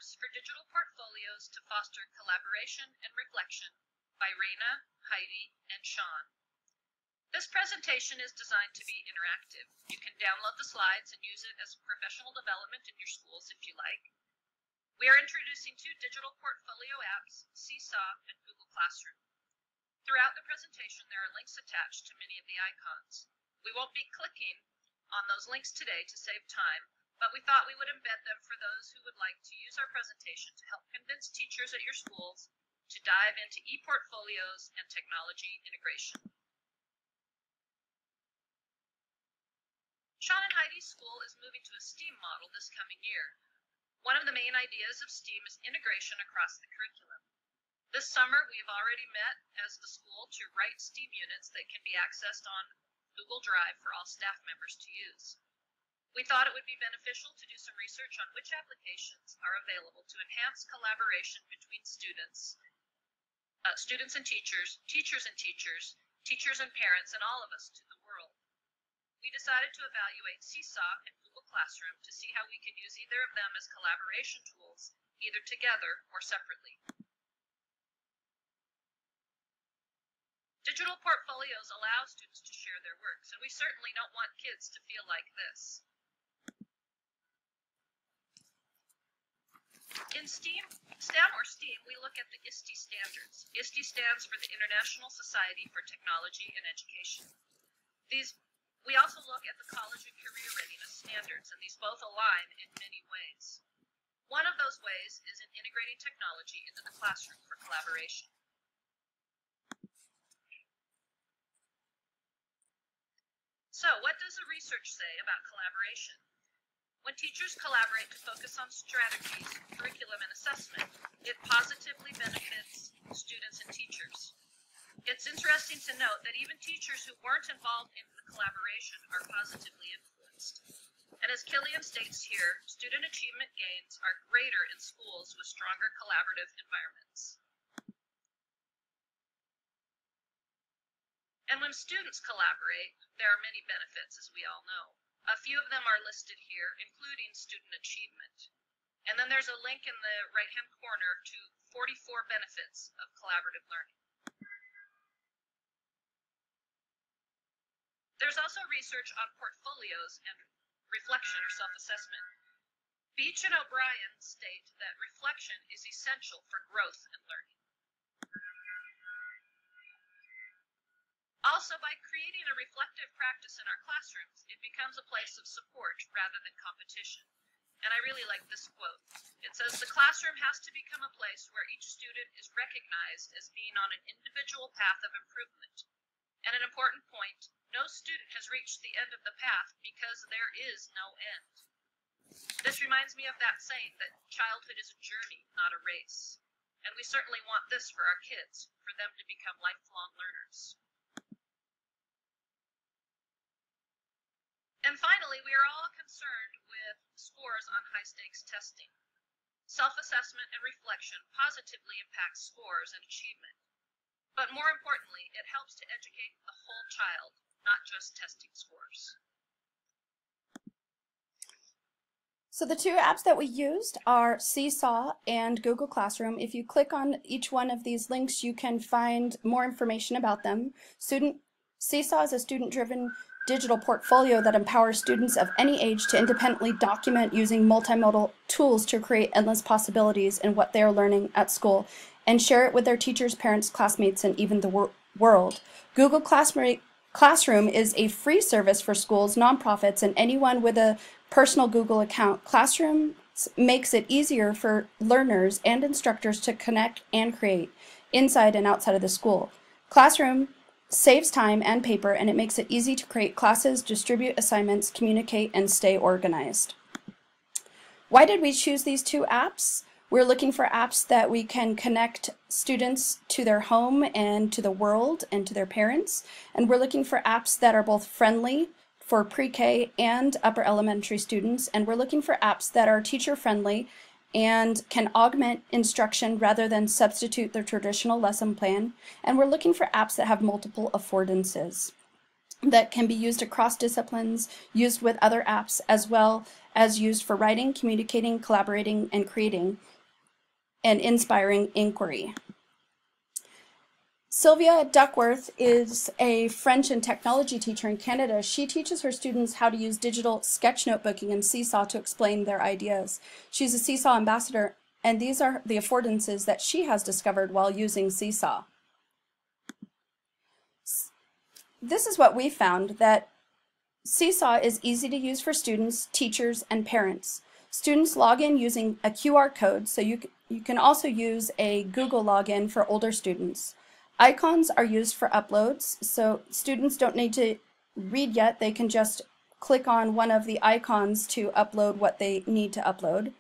apps for digital portfolios to foster collaboration and reflection by Raina, Heidi, and Sean. This presentation is designed to be interactive. You can download the slides and use it as professional development in your schools if you like. We are introducing two digital portfolio apps, Seesaw and Google Classroom. Throughout the presentation, there are links attached to many of the icons. We won't be clicking on those links today to save time, but we thought we would embed them for those who would like to use our presentation to help convince teachers at your schools to dive into e-portfolios and technology integration. Sean and Heidi's school is moving to a STEAM model this coming year. One of the main ideas of STEAM is integration across the curriculum. This summer, we have already met as the school to write STEAM units that can be accessed on Google Drive for all staff members to use. We thought it would be beneficial to do some research on which applications are available to enhance collaboration between students and teachers, teachers and teachers, teachers and parents, and all of us to the world. We decided to evaluate Seesaw and Google Classroom to see how we can use either of them as collaboration tools, either together or separately. Digital portfolios allow students to share their works, and we certainly don't want kids to feel like this. In STEM, we look at the ISTE standards. ISTE stands for the International Society for Technology and Education. We also look at the College and Career Readiness standards, and these both align in many ways. One of those ways is in integrating technology into the classroom for collaboration. So, what does the research say about collaboration? When teachers collaborate to focus on strategies, curriculum, and assessment, it positively benefits students and teachers. It's interesting to note that even teachers who weren't involved in the collaboration are positively influenced. And as Killian states here, student achievement gains are greater in schools with stronger collaborative environments. And when students collaborate, there are many benefits, as we all know. A few of them are listed here, including student achievement. And then there's a link in the right-hand corner to 44 benefits of collaborative learning. There's also research on portfolios and reflection or self-assessment. Beach and O'Brien state that reflection is essential for growth and learning. Also, by creating a reflective practice in our classrooms, it becomes a place of support rather than competition. And I really like this quote. It says, "The classroom has to become a place where each student is recognized as being on an individual path of improvement. And an important point, no student has reached the end of the path because there is no end." This reminds me of that saying that childhood is a journey, not a race. And we certainly want this for our kids, for them to become lifelong learners. And finally, we are all concerned with scores on high-stakes testing. Self-assessment and reflection positively impact scores and achievement. But more importantly, it helps to educate the whole child, not just testing scores. So the two apps that we used are Seesaw and Google Classroom. If you click on each one of these links, you can find more information about them. Seesaw is a student-driven digital portfolio that empowers students of any age to independently document using multimodal tools to create endless possibilities in what they are learning at school and share it with their teachers, parents, classmates, and even the world. Google Classroom is a free service for schools, nonprofits, and anyone with a personal Google account. Classroom makes it easier for learners and instructors to connect and create inside and outside of the school. Classroom saves time and paper, and it makes it easy to create classes, distribute assignments, communicate, and stay organized. Why did we choose these two apps? We're looking for apps that we can connect students to their home and to the world and to their parents. And we're looking for apps that are both friendly for pre-K and upper elementary students. And we're looking for apps that are teacher-friendly and can augment instruction rather than substitute their traditional lesson plan. And we're looking for apps that have multiple affordances. that can be used across disciplines, used with other apps, as well as used for writing, communicating, collaborating, and creating, and inspiring inquiry. Sylvia Duckworth is a French and technology teacher in Canada. She teaches her students how to use digital sketch notebooking and Seesaw to explain their ideas. She's a Seesaw ambassador, and these are the affordances that she has discovered while using Seesaw. This is what we found, that Seesaw is easy to use for students, teachers, and parents. Students log in using a QR code, so you can also use a Google login for older students. Icons are used for uploads, so students don't need to read yet. They can just click on one of the icons to upload what they need to upload.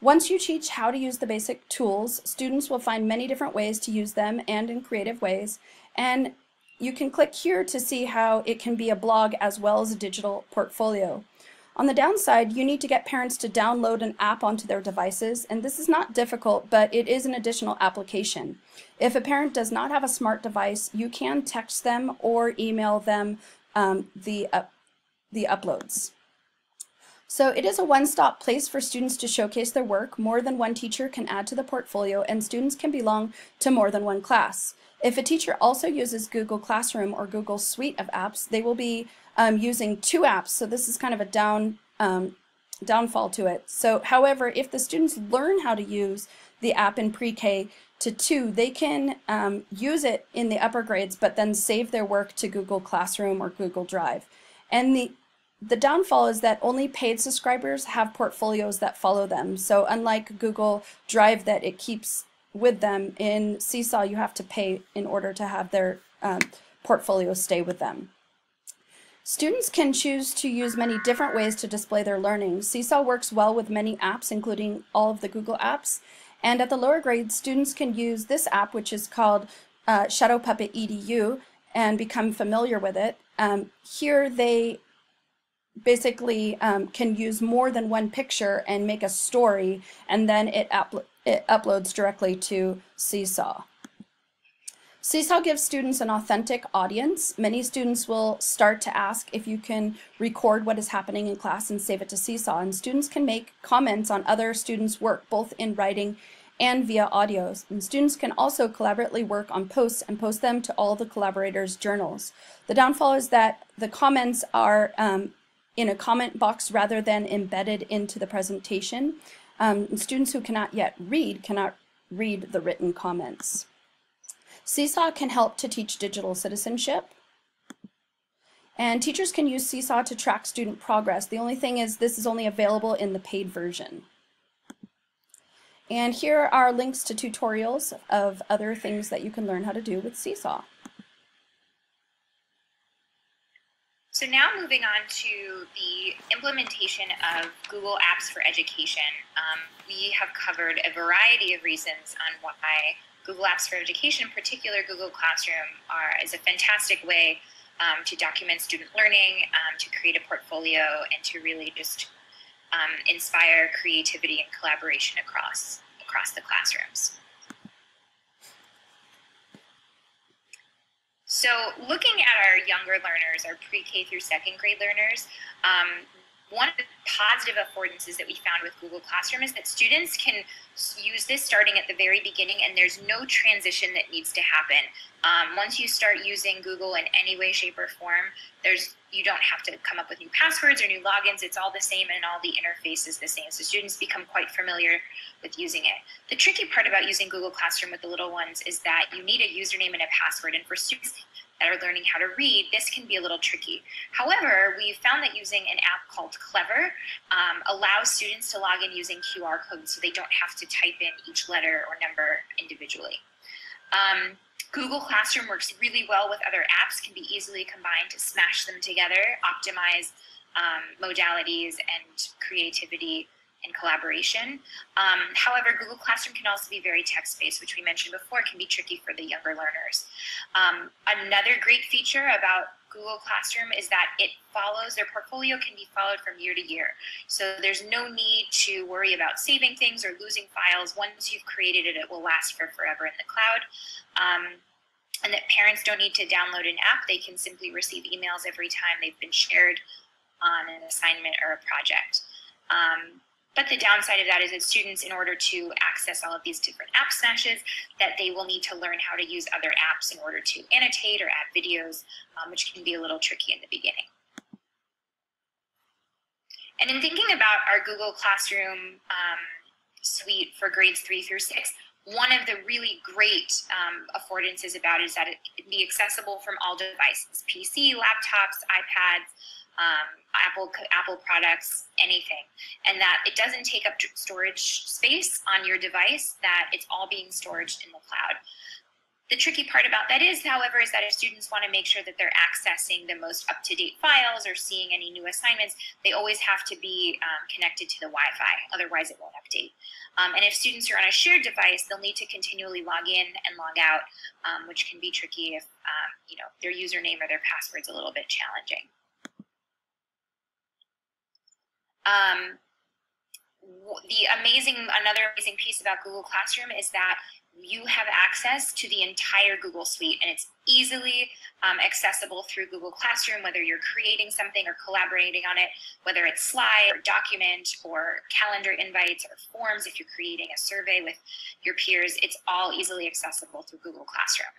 Once you teach how to use the basic tools, students will find many different ways to use them and in creative ways. And you can click here to see how it can be a blog as well as a digital portfolio. On the downside, you need to get parents to download an app onto their devices, and this is not difficult, but it is an additional application. If a parent does not have a smart device, you can text them or email them the uploads. So it is a one-stop place for students to showcase their work. More than one teacher can add to the portfolio, and students can belong to more than one class. If a teacher also uses Google Classroom or Google Suite of apps, they will be using two apps, so this is kind of a downfall to it. So, however, if the students learn how to use the app in pre-K to 2, they can use it in the upper grades, but then save their work to Google Classroom or Google Drive. And the downfall is that only paid subscribers have portfolios that follow them. So unlike Google Drive that it keeps with them, in Seesaw you have to pay in order to have their portfolio stay with them. Students can choose to use many different ways to display their learning. Seesaw works well with many apps, including all of the Google apps. And at the lower grades, students can use this app, which is called Shadow Puppet EDU, and become familiar with it. Here they basically can use more than one picture and make a story, and then it uploads directly to Seesaw. Seesaw gives students an authentic audience. Many students will start to ask if you can record what is happening in class and save it to Seesaw, and students can make comments on other students' work, both in writing and via audios. And students can also collaboratively work on posts and post them to all the collaborators' journals. The downfall is that the comments are in a comment box rather than embedded into the presentation. Students who cannot yet read cannot read the written comments. Seesaw can help to teach digital citizenship, and teachers can use Seesaw to track student progress. The only thing is this is only available in the paid version. And here are links to tutorials of other things that you can learn how to do with Seesaw. So now moving on to the implementation of Google Apps for Education. We have covered a variety of reasons on why Google Apps for Education, in particular Google Classroom, is a fantastic way to document student learning, to create a portfolio, and to really just inspire creativity and collaboration across the classrooms. So looking at our younger learners, our pre-K through second grade learners, one of the positive affordances that we found with Google Classroom is that students can use this starting at the very beginning, and there's no transition that needs to happen. Once you start using Google in any way, shape, or form, you don't have to come up with new passwords or new logins. It's all the same, and all the interface is the same. So students become quite familiar with using it. The tricky part about using Google Classroom with the little ones is that you need a username and a password, and for students that are learning how to read, this can be a little tricky. However, we found that using an app called Clever allows students to log in using QR codes, so they don't have to type in each letter or number individually. Google Classroom works really well with other apps, can be easily combined to smash them together, optimize modalities and creativity and collaboration. However, Google Classroom can also be very text-based, which we mentioned before, can be tricky for the younger learners. Another great feature about Google Classroom is that their portfolio can be followed from year to year. So there's no need to worry about saving things or losing files. Once you've created it, it will last for forever in the cloud. and that parents don't need to download an app. They can simply receive emails every time they've been shared on an assignment or a project. But the downside of that is that students, in order to access all of these different app smashes, that they will need to learn how to use other apps in order to annotate or add videos, which can be a little tricky in the beginning. And in thinking about our Google Classroom suite for grades 3 through 6, one of the really great affordances about it is that it can be accessible from all devices: PC, laptops, iPads, Apple products, anything, and that it doesn't take up storage space on your device, that it's all being stored in the cloud. The tricky part about that is, however, is that if students want to make sure that they're accessing the most up-to-date files or seeing any new assignments, they always have to be connected to the Wi-Fi, otherwise it won't update. And if students are on a shared device, they'll need to continually log in and log out, which can be tricky if their username or their password's a little bit challenging. Another amazing piece about Google Classroom is that you have access to the entire Google suite, and it's easily accessible through Google Classroom, whether you're creating something or collaborating on it, whether it's slide or document or calendar invites or forms. If you're creating a survey with your peers, it's all easily accessible through Google Classroom.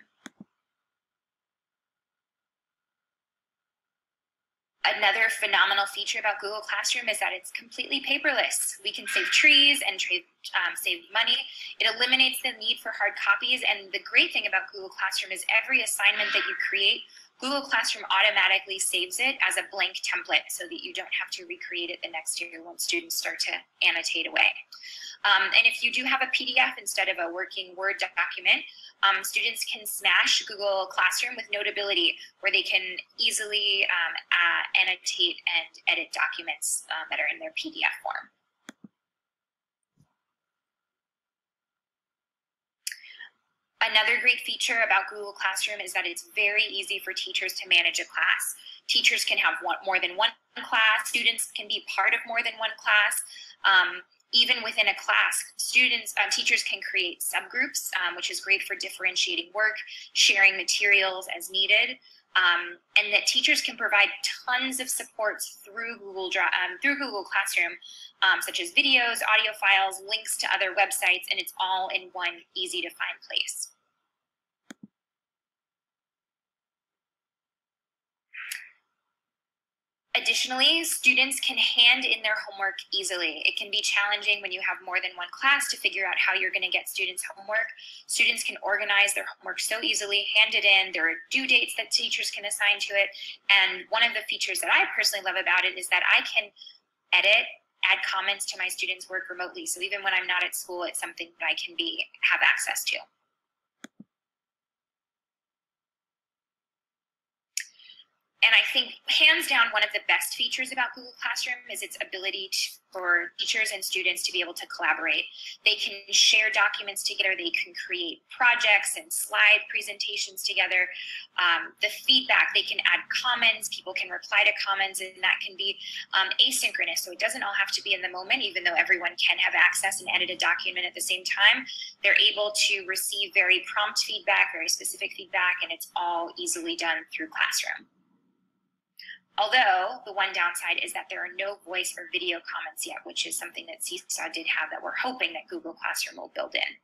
Another phenomenal feature about Google Classroom is that it's completely paperless. We can save trees and save money. It eliminates the need for hard copies, and the great thing about Google Classroom is every assignment that you create, Google Classroom automatically saves it as a blank template so that you don't have to recreate it the next year when students start to annotate away. And if you do have a PDF instead of a working Word document, students can smash Google Classroom with Notability, where they can easily annotate and edit documents that are in their PDF form. Another great feature about Google Classroom is that it's very easy for teachers to manage a class. Teachers can have more than one class. Students can be part of more than one class. Even within a class, teachers can create subgroups, which is great for differentiating work, sharing materials as needed, and that teachers can provide tons of supports through Google Classroom, such as videos, audio files, links to other websites, and it's all in one easy to find place. Additionally, students can hand in their homework easily. It can be challenging when you have more than one class to figure out how you're going to get students' homework. Students can organize their homework so easily, hand it in. There are due dates that teachers can assign to it. And one of the features that I personally love about it is that I can edit, add comments to my students' work remotely. So even when I'm not at school, it's something that I can have access to. And I think, hands down, one of the best features about Google Classroom is its ability for teachers and students to be able to collaborate. They can share documents together. They can create projects and slide presentations together. The feedback, they can add comments. People can reply to comments, and that can be asynchronous. So it doesn't all have to be in the moment, even though everyone can have access and edit a document at the same time. They're able to receive very prompt feedback, very specific feedback, and it's all easily done through Classroom. Although the one downside is that there are no voice or video comments yet, which is something that Seesaw did have that we're hoping that Google Classroom will build in.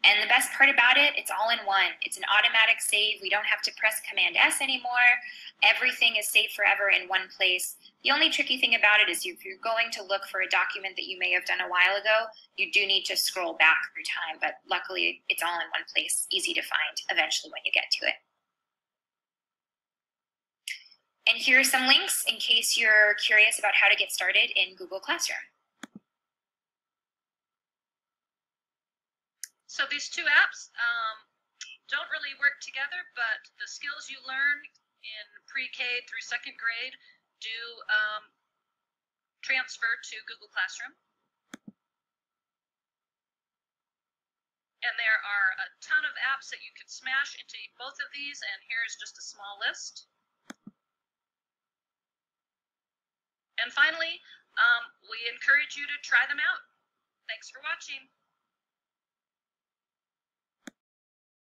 And the best part about it, it's all in one. It's an automatic save. We don't have to press Command S anymore. Everything is saved forever in one place. The only tricky thing about it is if you're going to look for a document that you may have done a while ago, you do need to scroll back through time, but luckily it's all in one place, easy to find eventually when you get to it. And here are some links in case you're curious about how to get started in Google Classroom. So these two apps don't really work together, but the skills you learn in pre-K through second grade do transfer to Google Classroom. And there are a ton of apps that you can smash into both of these, and here's just a small list. And finally, we encourage you to try them out. Thanks for watching.